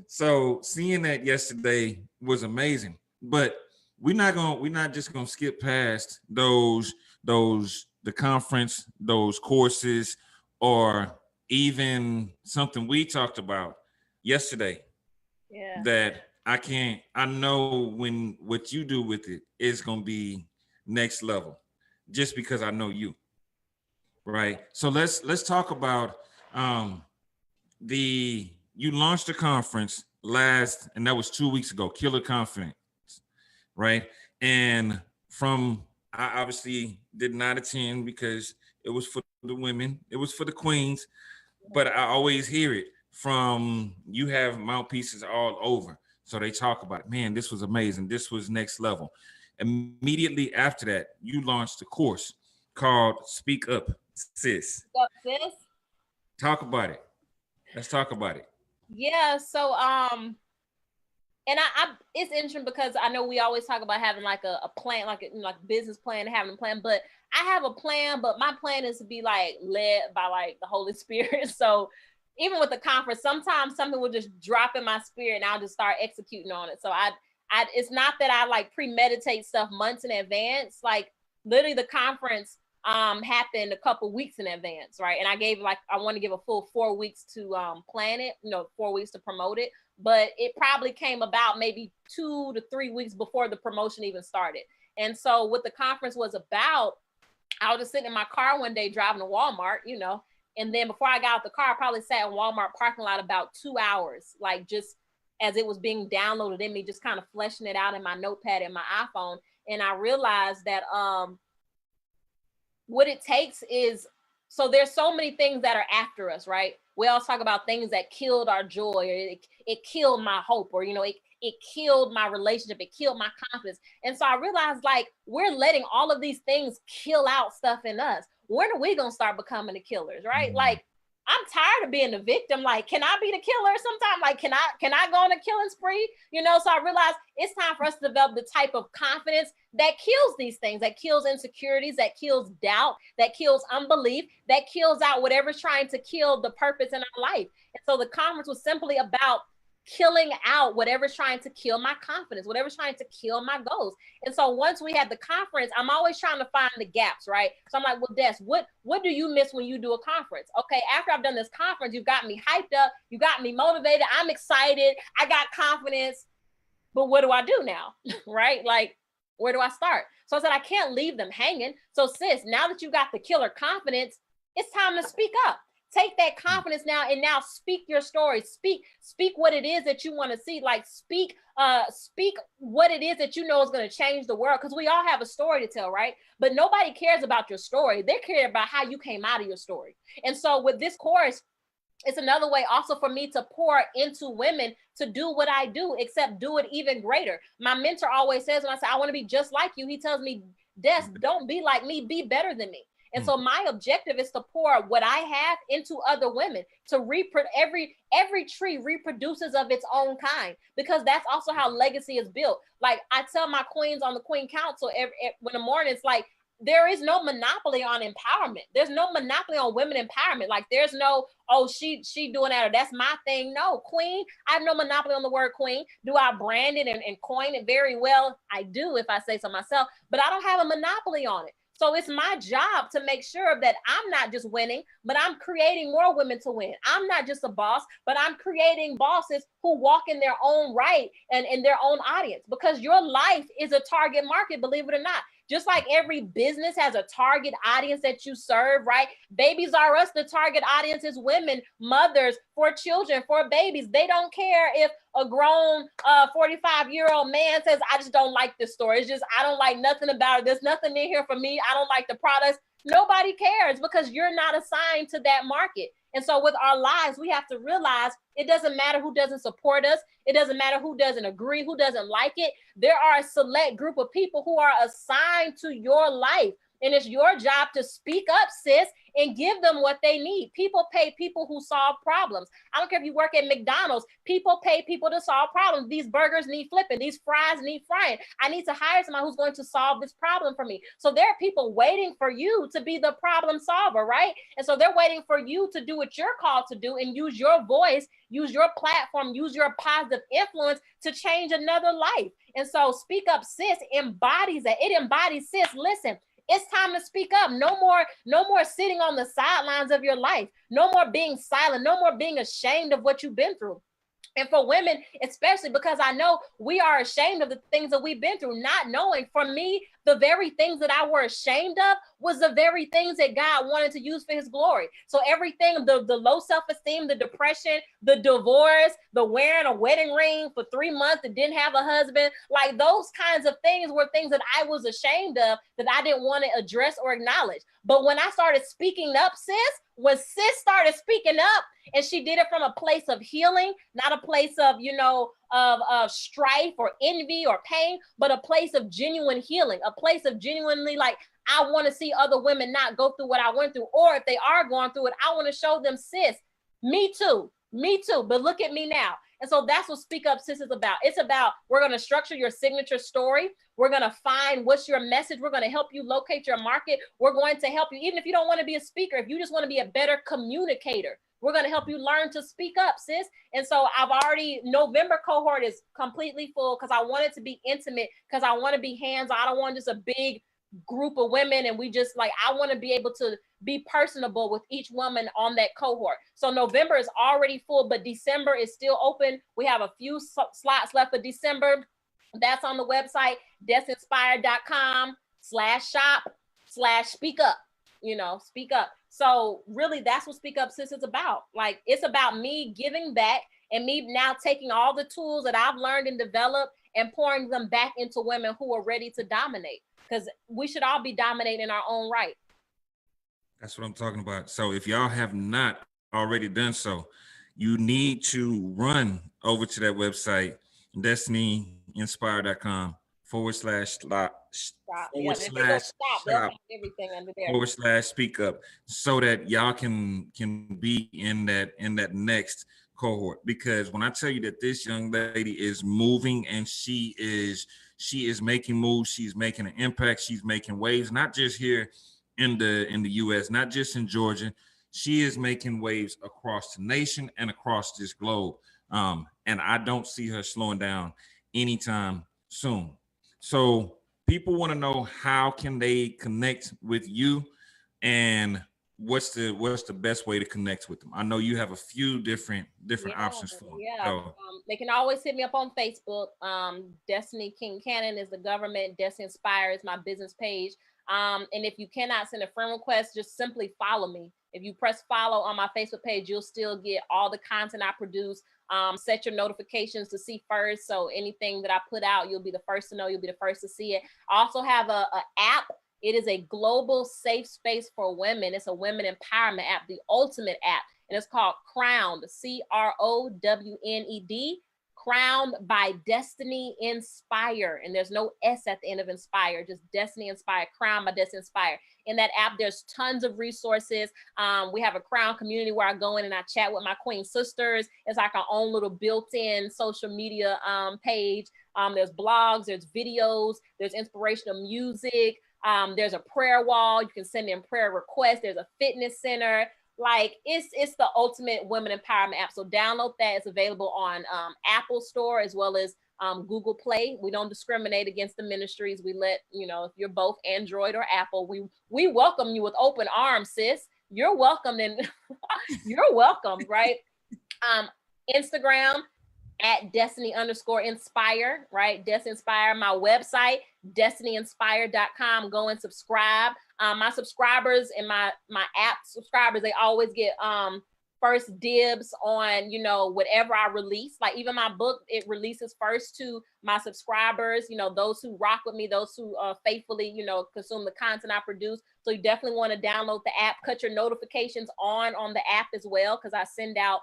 So seeing that yesterday was amazing. But we're not just gonna skip past the conference, those courses, or even something we talked about yesterday. Yeah. That I know when what you do with it is going to be next level, just because I know you, right? So let's talk about you launched a conference and that was 2 weeks ago, Killer Conference, right? And I obviously did not attend because it was for the women, it was for the queens, but I always hear it from, you have mouthpieces all over. So they talk about it. Man, this was amazing. This was next level. Immediately after that, you launched a course called Speak Up, Sis. Speak Up, Sis. Talk about it. Let's talk about it. Yeah. So, and I it's interesting because I know we always talk about having like a plan, like a business plan, having a plan, but I have a plan, but my plan is to be like led by like the Holy Spirit. So even with the conference, sometimes something will just drop in my spirit and I'll just start executing on it. So I it's not that I like premeditate stuff months in advance. Like literally the conference happened a couple weeks in advance, right? And I gave I want to give a full 4 weeks to plan it, 4 weeks to promote it. But it probably came about maybe 2 to 3 weeks before the promotion even started. And so what the conference was about, I was just sitting in my car one day driving to Walmart, and then before I got out the car, I probably sat in Walmart parking lot about 2 hours, like just as it was being downloaded in me, just kind of fleshing it out in my notepad and my iPhone. And I realized that what it takes is, so there's so many things that are after us, right? We always talk about things that killed our joy, or it killed my hope, or, it killed my relationship, it killed my confidence. And so I realized like, we're letting all of these things kill out stuff in us. When are we going to start becoming the killers, right? Mm-hmm. Like, I'm tired of being the victim. Like, can I be the killer sometime? Like, can I go on a killing spree? So I realized it's time for us to develop the type of confidence that kills these things, that kills insecurities, that kills doubt, that kills unbelief, that kills out whatever's trying to kill the purpose in our life. And so the conference was simply about killing out whatever's trying to kill my confidence, whatever's trying to kill my goals. And so once we had the conference, I'm always trying to find the gaps, right? So I'm like, well, Des, what do you miss when you do a conference? Okay, after I've done this conference, you've got me hyped up, you got me motivated, I'm excited, I got confidence, but what do I do now, right? Like, where do I start? So I said, I can't leave them hanging. So sis, now that you got the killer confidence, it's time to speak up. Take that confidence now and now speak your story. Speak what it is that you want to see. Like speak what it is that you know is going to change the world. Because we all have a story to tell, right? But nobody cares about your story. They care about how you came out of your story. And so with this course, it's another way also for me to pour into women to do what I do, except do it even greater. My mentor always says, when I say, I want to be just like you, he tells me, Des, don't be like me, be better than me. And so my objective is to pour what I have into other women, to every tree reproduces of its own kind, because that's also how legacy is built. Like I tell my queens on the Queen Council when the morning, it's like, there is no monopoly on empowerment. There's no monopoly on women empowerment. Like there's no, oh, she doing that, or that's my thing. No, queen, I have no monopoly on the word queen. Do I brand it and coin it? Very well, I do, if I say so myself, but I don't have a monopoly on it. So it's my job to make sure that I'm not just winning, but I'm creating more women to win. I'm not just a boss, but I'm creating bosses who walk in their own right and in their own audience, because your life is a target market, believe it or not. Just like every business has a target audience that you serve, right? Babies are us. The target audience is women, mothers, for children, for babies. They don't care if a grown 45-year-old man says, I just don't like this store. It's just, I don't like nothing about it. There's nothing in here for me. I don't like the products. Nobody cares, because you're not assigned to that market. And so with our lives, we have to realize it doesn't matter who doesn't support us. It doesn't matter who doesn't agree, who doesn't like it. There are a select group of people who are assigned to your life. And it's your job to speak up, sis, and give them what they need. People pay people who solve problems. I don't care if you work at McDonald's. People pay people to solve problems. These burgers need flipping. These fries need frying. I need to hire someone who's going to solve this problem for me. So there are people waiting for you to be the problem solver, right? And so they're waiting for you to do what you're called to do and use your voice, use your platform, use your positive influence to change another life. And so Speak Up Sis embodies that. It embodies, sis, listen, it's time to speak up. No more sitting on the sidelines of your life. No more being silent. No more being ashamed of what you've been through. And for women, especially, because I know we are ashamed of the things that we've been through, not knowing. For me, the very things that I were ashamed of was the very things that God wanted to use for his glory. So everything, the low self-esteem, the depression, the divorce, the wearing a wedding ring for 3 months and didn't have a husband, like those kinds of things were things that I was ashamed of, that I didn't want to address or acknowledge. But when I started speaking up, when sis started speaking up, and she did it from a place of healing, not a place of, of strife or envy or pain, but a place of genuine healing, a place of genuinely like, I want to see other women not go through what I went through, or if they are going through it, I want to show them, sis, me too, but look at me now. And so that's what Speak Up Sis is about. It's about, we're going to structure your signature story. We're going to find what's your message. We're going to help you locate your market. We're going to help you, even if you don't want to be a speaker, if you just want to be a better communicator, We're going to help you learn to speak up, sis. And so November cohort is completely full because I want it to be intimate, because I want to be hands-on. I don't want just a big group of women and we just like, I want to be able to be personable with each woman on that cohort. So November is already full, but December is still open. We have a few slots left for December. That's on the website, destininspire.com/shop/speak up, speak up. So really that's what Speak Up Sis is about. Like, it's about me giving back and me now taking all the tools that I've learned and developed and pouring them back into women who are ready to dominate, because we should all be dominating in our own right. That's what I'm talking about. So if y'all have not already done so, you need to run over to that website, destinyinspire.com/shop/speak up, so that y'all can be in that next cohort. Because when I tell you that this young lady is moving and she is making moves, she's making an impact, she's making waves, not just here in the US, not just in Georgia. She is making waves across the nation and across this globe. And I don't see her slowing down anytime soon. So people want to know, how can they connect with you, and what's the best way to connect with them? I know you have a few different options for them. Yeah. So, they can always hit me up on Facebook. Destiny King Cannon is the government. Destiny Inspire is my business page. And if you cannot send a friend request, just simply follow me. If you press follow on my Facebook page, you'll still get all the content I produce. Set your notifications to see first. So anything that I put out, you'll be the first to know, you'll be the first to see it. I also have a app. It is a global safe space for women. It's a women empowerment app, the ultimate app. And it's called Crowned, CROWNED, Crowned by Destiny Inspire. And there's no S at the end of Inspire, just Destiny Inspire, Crowned by Destiny Inspire. In that app, there's tons of resources. We have a Crown community where I go in and I chat with my Queen sisters. It's like our own little built-in social media page. There's blogs, there's videos, there's inspirational music. There's a prayer wall. You can send in prayer requests. There's a fitness center. Like, it's the ultimate women empowerment app. So download that. It's available on Apple Store as well as Google Play. We don't discriminate against the ministries. We let, if you're both Android or Apple, we welcome you with open arms, sis. You're welcome, and you're welcome, right? Instagram at Destiny_Inspire, right? Destiny Inspire. My website, destinyinspire.com. Go and subscribe. My subscribers and my app subscribers, they always get first dibs on, whatever I release. Like, even my book, it releases first to my subscribers, those who rock with me, those who faithfully, consume the content I produce. So you definitely want to download the app, cut your notifications on the app as well, because I send out,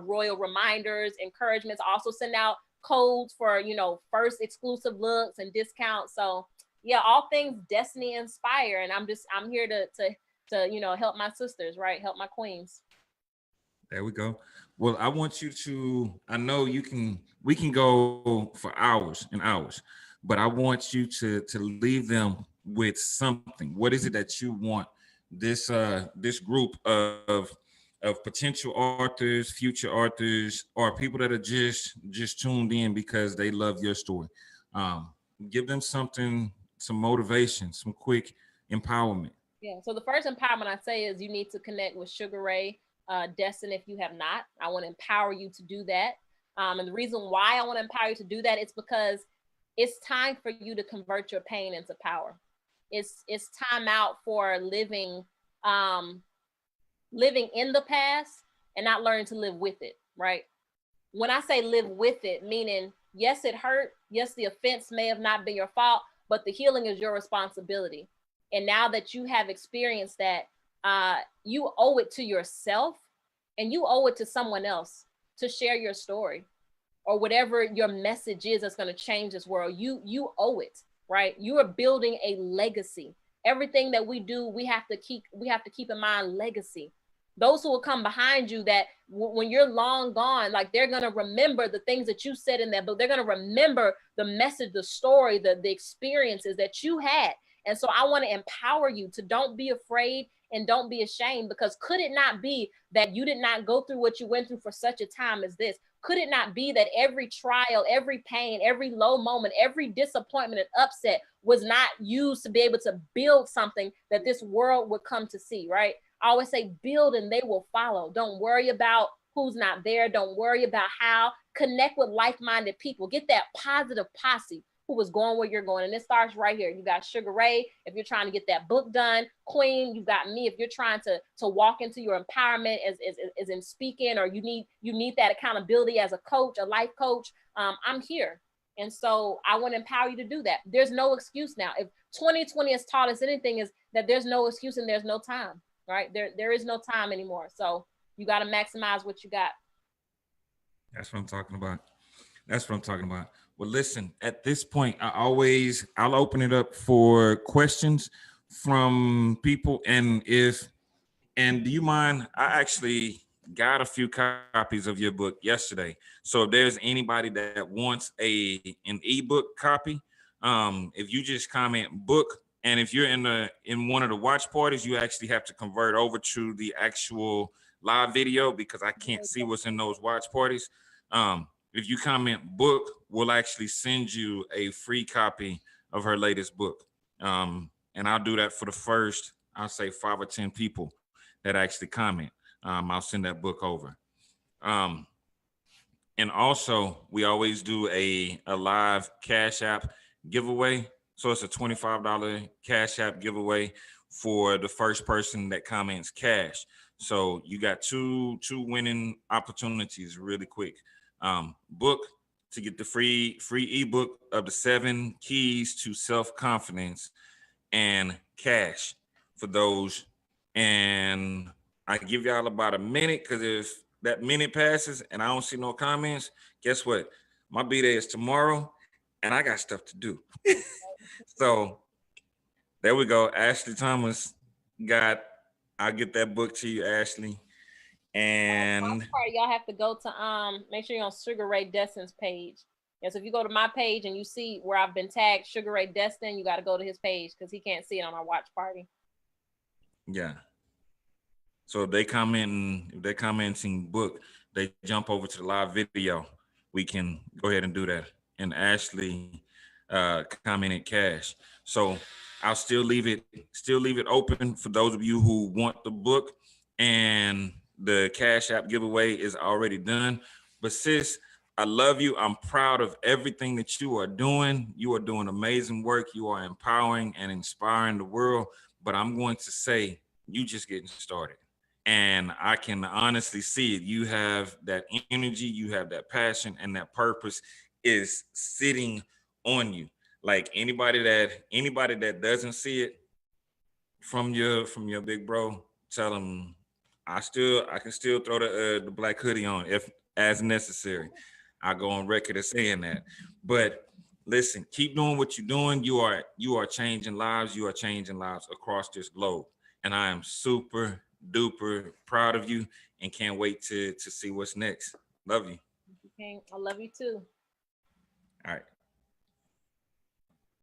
royal reminders, encouragements. I also send out codes for, first exclusive looks and discounts. So yeah, all things Destiny Inspire. And I'm here to help my sisters, right? Help my queens. There we go. Well, I want you to, I know we can go for hours and hours, but I want you to leave them with something. What is it that you want this group of potential authors, future authors, or people that are just tuned in because they love your story? Give them something, some motivation, some quick empowerment. Yeah. So the first empowerment I say is you need to connect with Sugar Ray Destin if you have not. I want to empower you to do that. And the reason why I want to empower you to do that is because it's time for you to convert your pain into power. It's time out for living in the past and not learning to live with it, right? When I say live with it, meaning, yes, it hurt. Yes, the offense may have not been your fault, but the healing is your responsibility. And now that you have experienced that, you owe it to yourself and you owe it to someone else to share your story or whatever your message is that's going to change this world. You owe it, right? You are building a legacy. Everything that we do, we have to keep in mind legacy. Those who will come behind you, that when you're long gone, like, they're going to remember the things that you said in that book. They're going to remember the message, the story, the experiences that you had. And so I want to empower you to don't be afraid and don't be ashamed, because could it not be that you did not go through what you went through for such a time as this? Could it not be that every trial, every pain, every low moment, every disappointment and upset was not used to be able to build something that this world would come to see, right? I always say build and they will follow. Don't worry about who's not there. Don't worry about how. Connect with like-minded people. Get that positive posse who is going where you're going. And it starts right here. You got Sugar Ray if you're trying to get that book done. Queen, you got me if you're trying to walk into your empowerment as in speaking, or you need that accountability as a coach, a life coach. I'm here. And so I want to empower you to do that. There's no excuse now. If 2020 has taught us anything, is that there's no excuse and there's no time, right? There is no time anymore. So you got to maximize what you got. That's what I'm talking about. That's what I'm talking about. Well, listen, at this point, I'll open it up for questions from people. And do you mind? I actually got a few copies of your book yesterday. So if there's anybody that wants an ebook copy, if you just comment book, and if you're in one of the watch parties, you actually have to convert over to the actual live video, because I can't see what's in those watch parties. If you comment book, we'll actually send you a free copy of her latest book. And I'll do that for the first, I'll say 5 or 10 people that actually comment. I'll send that book over. And also, we always do a live Cash App giveaway. So it's a $25 Cash App giveaway for the first person that comments cash. So you got two winning opportunities really quick. Book to get the free ebook of the 7 keys to self-confidence, and cash for those. And I give y'all about a minute, because if that minute passes and I don't see no comments, guess what? My B-Day is tomorrow and I got stuff to do. So there we go. Ashley Thomas I'll get that book to you, Ashley. And y'all have to go to make sure you're on Sugar Ray Destin's page. Yes, if you go to my page and you see where I've been tagged Sugar Ray Destin, you got to go to his page because he can't see it on our watch party. Yeah. So if they're commenting book, they jump over to the live video. We can go ahead and do that. And Ashley commented cash. So I'll still leave it open for those of you who want the book, and the Cash App giveaway is already done. But sis, I love you. I'm proud of everything that you are doing. You are doing amazing work. You are empowering and inspiring the world. But I'm going to say, you just getting started. And I can honestly see it. You have that energy, you have that passion, and that purpose is sitting on you. Like anybody that doesn't see it from your big bro, tell them I can still throw the black hoodie on if as necessary. I go on record as saying that. But listen, keep doing what you're doing. You are changing lives. You are changing lives across this globe. And I am super duper proud of you and can't wait to see what's next. Love you. Okay, I love you too. All right.